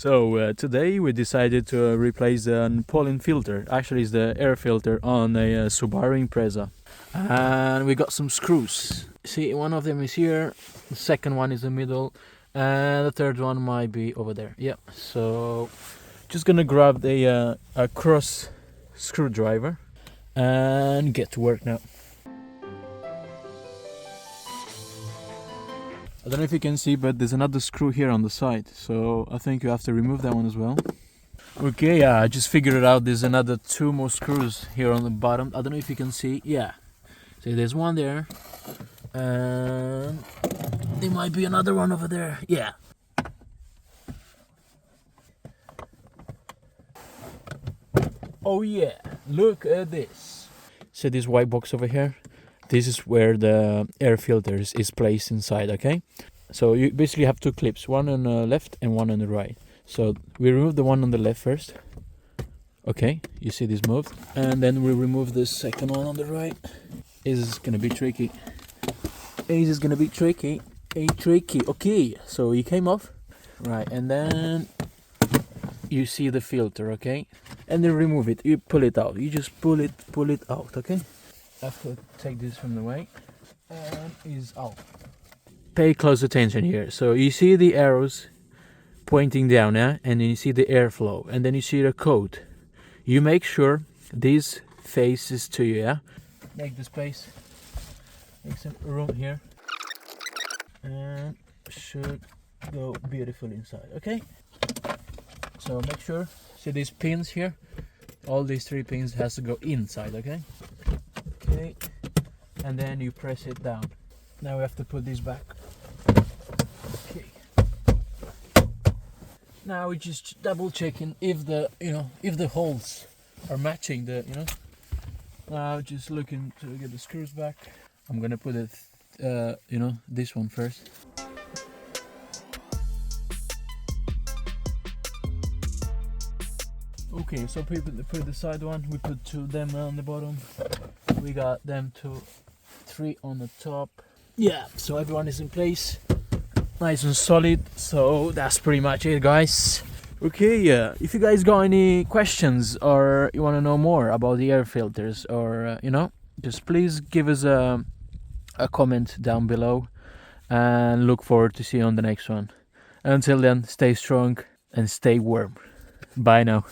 Today we decided to replace the pollen filter. Actually, it's the air filter on a Subaru Impreza. And we got some screws. See, one of them is here, the second one is in the middle, and the third one might be over there. Yep. So just gonna grab a cross screwdriver and get to work now. I don't know if you can see, but there's another screw here on the side, so I think you have to remove that one as well. Okay, yeah, I just figured it out. There's another two more screws here on the bottom. I don't know if you can see. Yeah, so there's one there, and there might be another one over there. Yeah. Oh yeah, look at this. So this white box over here, this is where the air filter is placed inside, okay? So you basically have two clips, one on the left and one on the right. So we remove the one on the left first. Okay, you see this moved. And then we remove the second one on the right. This is gonna be tricky. This is gonna be tricky. Okay, so it came off. Right, and then you see the filter, okay? And then remove it, you pull it out. You just pull it out, okay? I have to take this from the way, and is out. Pay close attention here. So you see the arrows pointing down, yeah? And then you see the airflow, and then you see the code. You make sure this faces to you, yeah? Make the space, make some room here, and should go beautifully inside, okay? So make sure, see these pins here? All these three pins has to go inside, okay? Okay, and then you press it down. Now we have to put this back. Okay. Now we're just double checking if the holes are matching the, Now just looking to get the screws back. I'm gonna put it, this one first. Okay, so we put the side one, we put two of them on the bottom. We got them three on the top. Yeah, so everyone is in place. Nice and solid. So that's pretty much it, guys. Okay, if you guys got any questions or you want to know more about the air filters or, just please give us a comment down below and look forward to see you on the next one. Until then, stay strong and stay warm. Bye now.